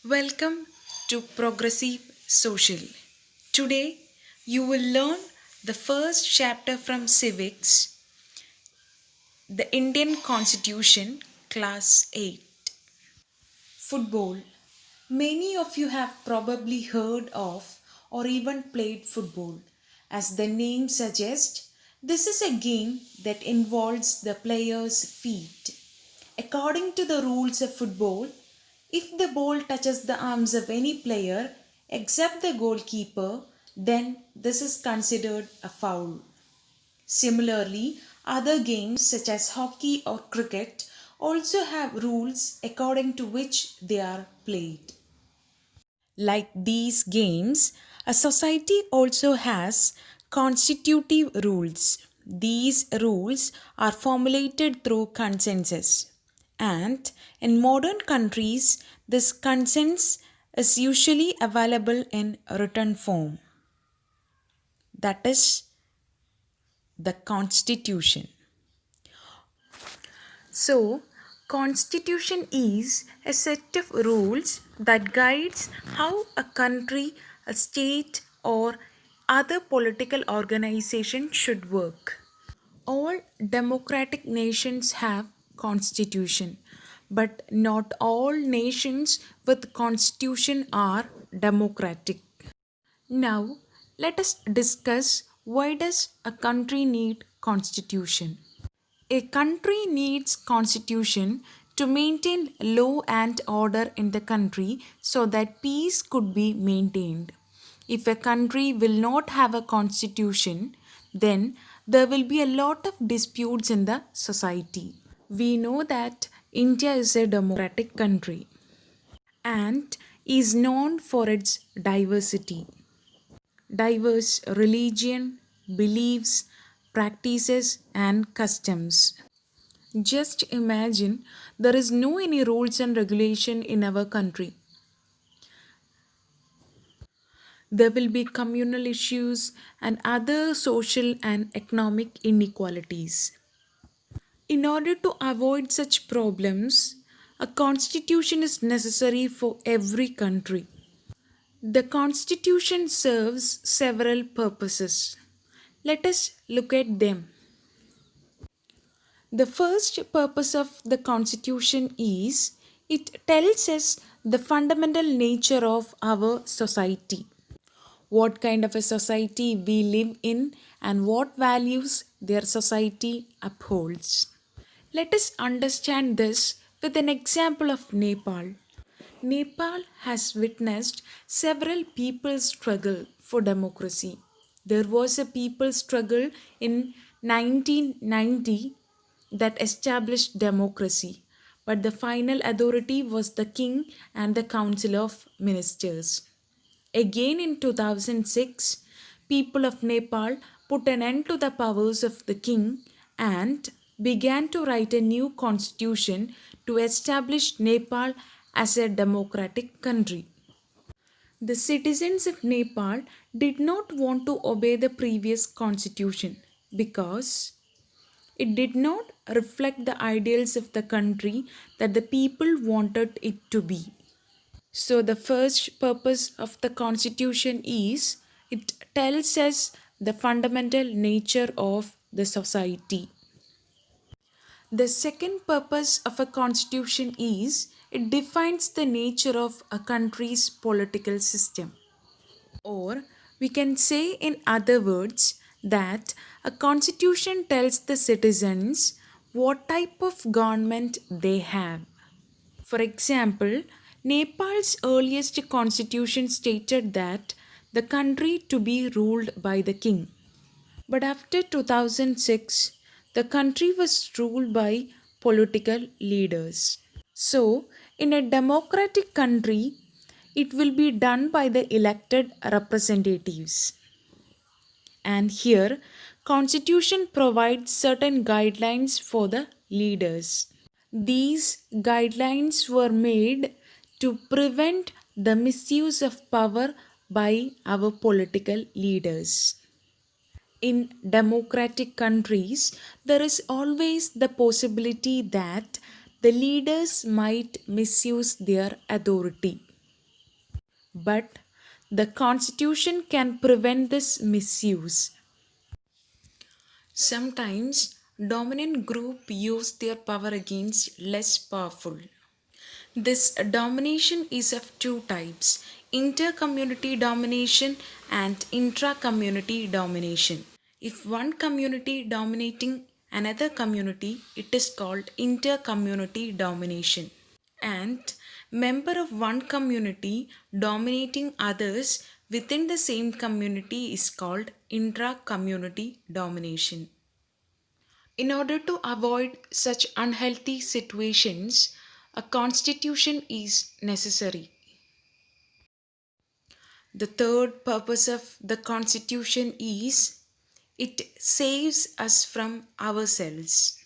Welcome to Progressive Social. Today you will learn the first chapter from Civics, the Indian Constitution, Class 8. Football. Many of you have probably heard of or even played football. As the name suggests, this is a game that involves the player's feet. According to the rules of football, if the ball touches the arms of any player except the goalkeeper, then this is considered a foul. Similarly, other games such as hockey or cricket also have rules according to which they are played. Like these games, a society also has constitutive rules. These rules are formulated through consensus. And in modern countries, this consensus is usually available in written form. That is the constitution. So, constitution is a set of rules that guides how a country, a state or other political organization should work. All democratic nations have constitution, but not all nations with constitution are democratic. Now, let us discuss why does a country need constitution? A country needs constitution to maintain law and order in the country so that peace could be maintained. If a country will not have a constitution, then there will be a lot of disputes in the society. We know that India is a democratic country and is known for its diversity. Diverse religion, beliefs, practices and customs. Just imagine there is no any rules and regulation in our country. There will be communal issues and other social and economic inequalities. In order to avoid such problems, a constitution is necessary for every country. The constitution serves several purposes. Let us look at them. The first purpose of the Constitution is it tells us the fundamental nature of our society. What kind of a society we live in and what values their society upholds. Let us understand this with an example of Nepal. Nepal has witnessed several people's struggle for democracy. There was a people's struggle in 1990 that established democracy, but the final authority was the king and the council of ministers. Again in 2006, people of Nepal put an end to the powers of the king and began to write a new constitution to establish Nepal as a democratic country. The citizens of Nepal did not want to obey the previous constitution because it did not reflect the ideals of the country that the people wanted it to be. So, the first purpose of the constitution is it tells us the fundamental nature of the society. The second purpose of a constitution is it defines the nature of a country's political system. Or we can say, in other words, that a constitution tells the citizens what type of government they have. For example, Nepal's earliest constitution stated that the country to be ruled by the king. But after 2006, the country was ruled by political leaders. So, in a democratic country, it will be done by the elected representatives. And here, constitution provides certain guidelines for the leaders. These guidelines were made to prevent the misuse of power by our political leaders. In democratic countries, there is always the possibility that the leaders might misuse their authority. But the constitution can prevent this misuse. Sometimes dominant group use their power against less powerful. This domination is of two types: inter-community domination and intra-community domination. If one community dominating another community, it is called inter-community domination. And member of one community dominating others within the same community is called intra-community domination. In order to avoid such unhealthy situations, a constitution is necessary. The third purpose of the constitution is it saves us from ourselves.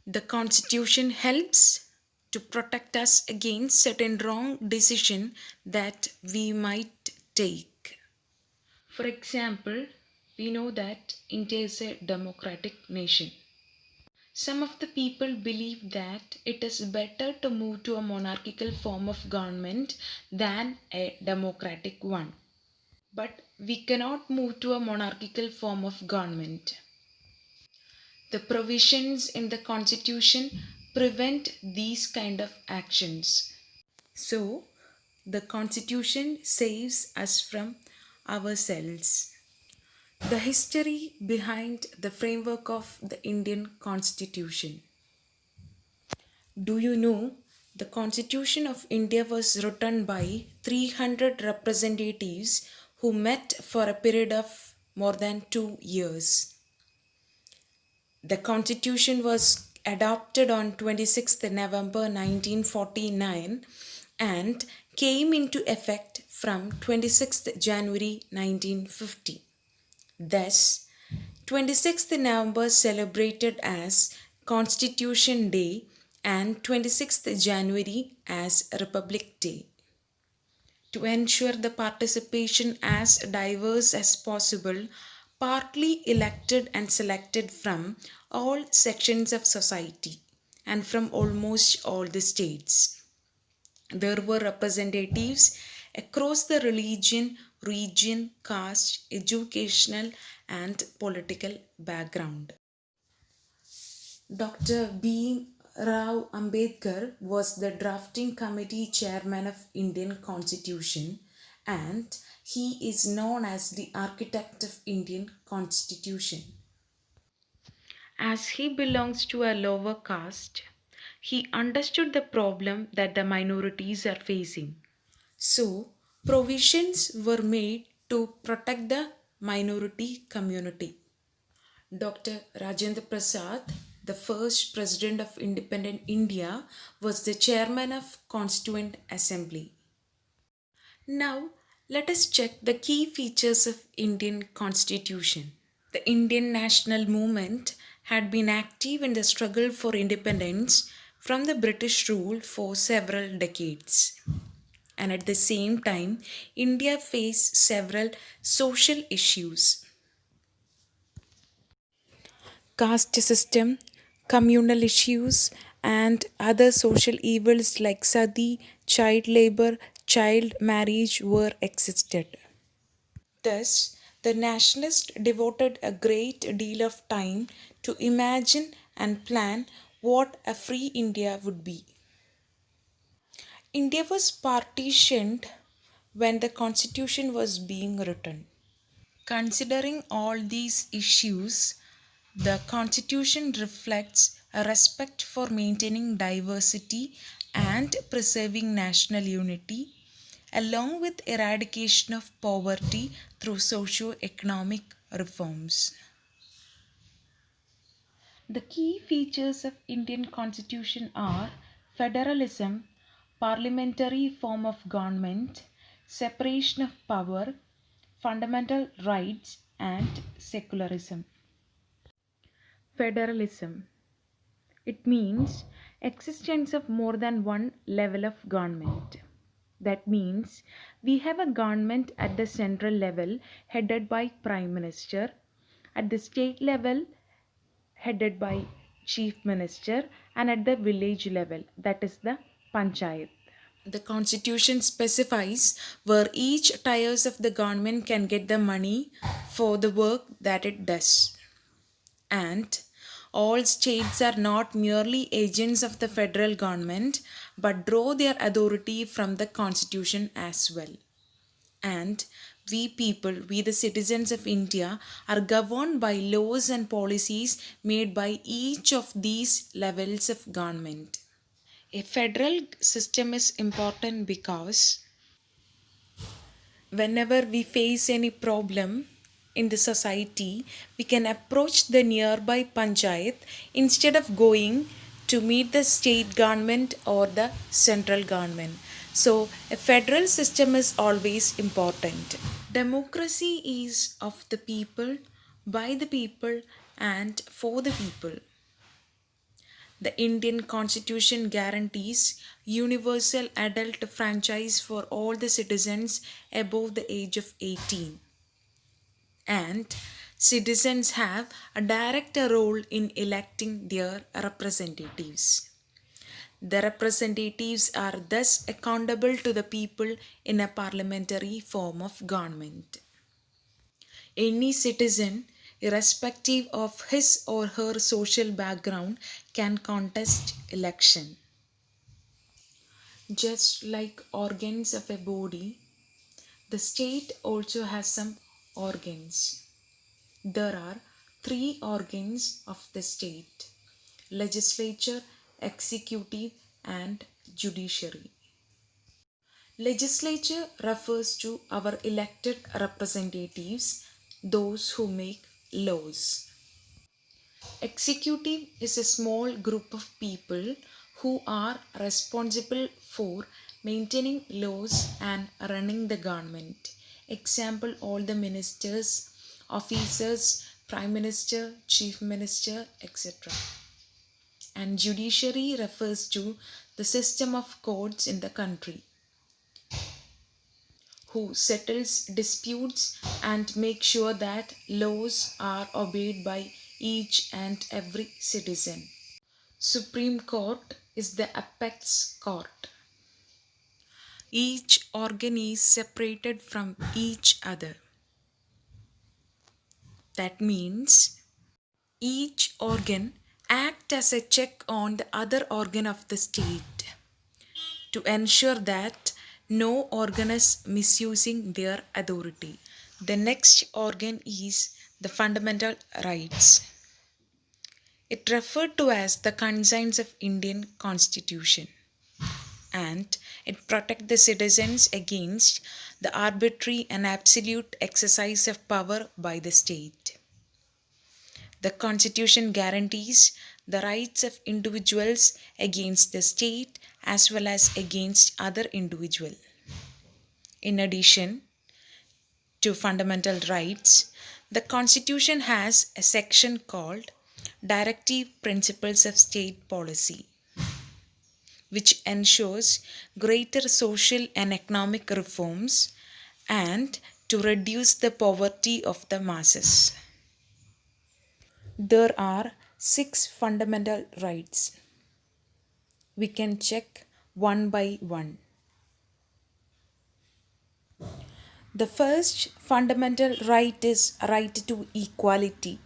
The constitution helps to protect us against certain wrong decision that we might take. For example, we know that India is a democratic nation. Some of the people believe that it is better to move to a monarchical form of government than a democratic one. But we cannot move to a monarchical form of government. The provisions in the constitution prevent these kind of actions. So, the constitution saves us from ourselves. The history behind the framework of the Indian Constitution. Do you know the Constitution of India was written by 300 representatives who met for a period of more than 2 years? The Constitution was adopted on 26th November 1949 and came into effect from 26th January 1950. Thus, 26th November celebrated as Constitution Day and 26th January as Republic Day. To ensure the participation as diverse as possible, partly elected and selected from all sections of society and from almost all the states. There were representatives across the religion, region, caste, educational, and political background. Dr. B. Rao Ambedkar was the drafting committee chairman of Indian Constitution, and he is known as the architect of Indian Constitution. As he belongs to a lower caste, he understood the problem that the minorities are facing. So, provisions were made to protect the minority community. Dr. Rajendra Prasad, the first president of independent India, was the chairman of Constituent Assembly. Now, let us check the key features of Indian Constitution. The Indian national movement had been active in the struggle for independence from the British rule for several decades. And at the same time, India faced several social issues: caste system, communal issues, and other social evils like sati, child labor, child marriage were existed. Thus, the nationalists devoted a great deal of time to imagine and plan what a free India would be. India was partitioned when the constitution was being written. Considering all these issues, the Constitution reflects a respect for maintaining diversity and preserving national unity, along with eradication of poverty through socio-economic reforms. The key features of Indian Constitution are federalism, parliamentary form of government, separation of power, fundamental rights, and secularism. Federalism. It means existence of more than one level of government. That means we have a government at the central level headed by Prime Minister, at the state level headed by Chief Minister, and at the village level, that is the Panchayat. The constitution specifies where each tiers of the government can get the money for the work that it does. And all states are not merely agents of the federal government but draw their authority from the constitution as well. And we people, we the citizens of India, are governed by laws and policies made by each of these levels of government. A federal system is important because whenever we face any problem in the society, we can approach the nearby panchayat instead of going to meet the state government or the central government. So, a federal system is always important. Democracy is of the people, by the people, and for the people. The Indian Constitution guarantees universal adult franchise for all the citizens above the age of 18. And citizens have a direct role in electing their representatives. The representatives are thus accountable to the people in a parliamentary form of government. Any citizen, irrespective of his or her social background, can contest election. Just like organs of a body, the state also has some organs. There are three organs of the state: legislature, executive, and judiciary. Legislature refers to our elected representatives, those who make laws. Executive is a small group of people who are responsible for maintaining laws and running the government. Example: all the ministers, officers, prime minister, chief minister, etc. And judiciary refers to the system of courts in the country, who settles disputes and make sure that laws are obeyed by each and every citizen. Supreme Court is the apex court. Each organ is separated from each other. That means each organ acts as a check on the other organ of the state to ensure that no organ is misusing their authority. The next organ is the fundamental rights. It referred to as the conscience of Indian Constitution, and it protects the citizens against the arbitrary and absolute exercise of power by the state. The Constitution guarantees the rights of individuals against the state as well as against other individuals. In addition to fundamental rights, the Constitution has a section called Directive Principles of State Policy, which ensures greater social and economic reforms and to reduce the poverty of the masses. There are 6 fundamental rights. We can check one by one. The first fundamental right is right to equality.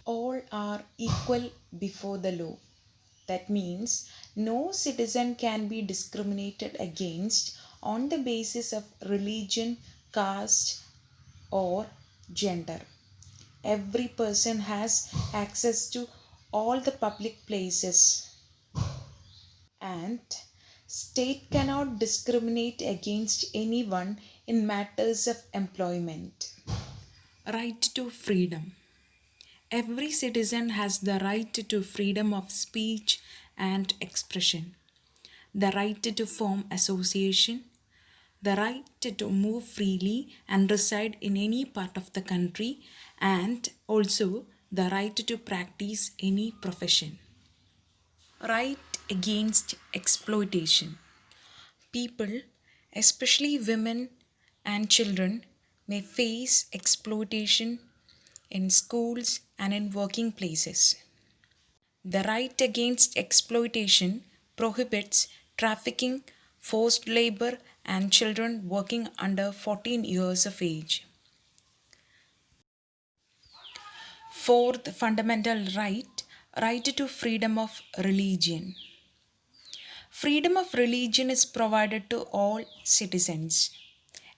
All are equal before the law. That means no citizen can be discriminated against on the basis of religion, caste, or gender. Every person has access to all the public places, and state cannot discriminate against anyone in matters of employment. Right to freedom. Every citizen has the right to freedom of speech and expression, the right to form association, the right to move freely and reside in any part of the country, and also the right to practice any profession. Right against exploitation. People, especially women and children, may face exploitation in schools and in working places. The right against exploitation prohibits trafficking, forced labor, and children working under 14 years of age. Fourth fundamental right, right to freedom of religion. Freedom of religion is provided to all citizens.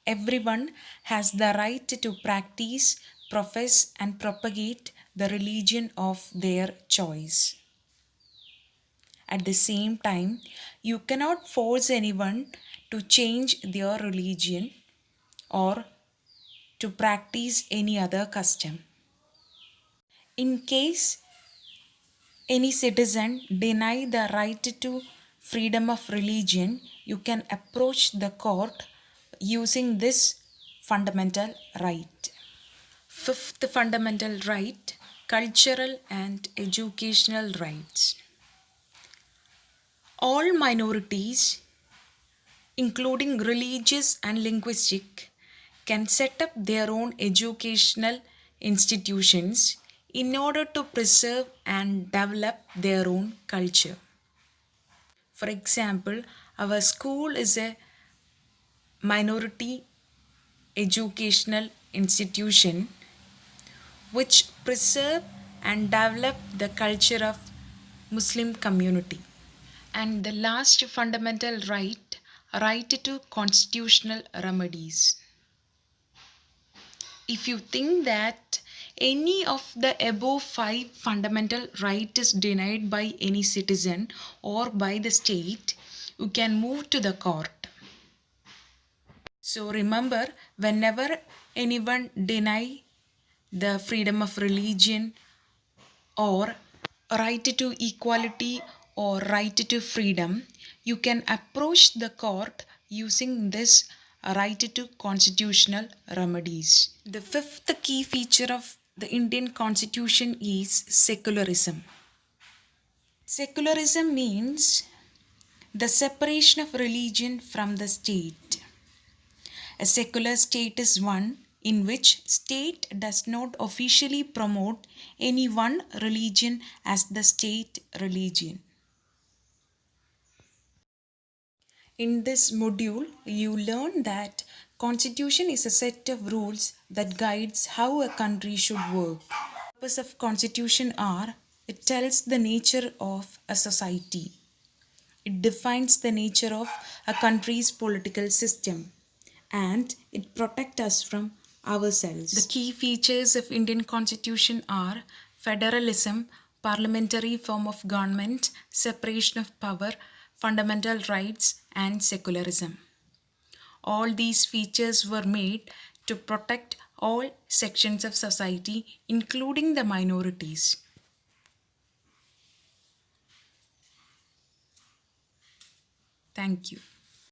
Everyone has the right to practice, profess, and propagate the religion of their choice. At the same time, you cannot force anyone to change their religion or to practice any other custom. In case any citizen deny the right to freedom of religion, you can approach the court using this fundamental right. Fifth fundamental right, cultural and educational rights. All minorities, including religious and linguistic, can set up their own educational institutions in order to preserve and develop their own culture. For example, our school is a minority educational institution which preserve and develop the culture of Muslim community. And the last fundamental right, right to constitutional remedies. If you think that any of the above 5 fundamental right is denied by any citizen or by the state, you can move to the court. So remember, whenever anyone deny the freedom of religion or right to equality or right to freedom, you can approach the court using this right to constitutional remedies. The fifth key feature of the Indian Constitution is secularism. Secularism means the separation of religion from the state. A secular state is one in which state does not officially promote any one religion as the state religion. In this module, you learn that constitution is a set of rules that guides how a country should work. The purpose of constitution are it tells the nature of a society. It defines the nature of a country's political system and it protects us from ourselves. The key features of Indian constitution are federalism, parliamentary form of government, separation of power, fundamental rights and secularism. All these features were made to protect all sections of society including the minorities. Thank you.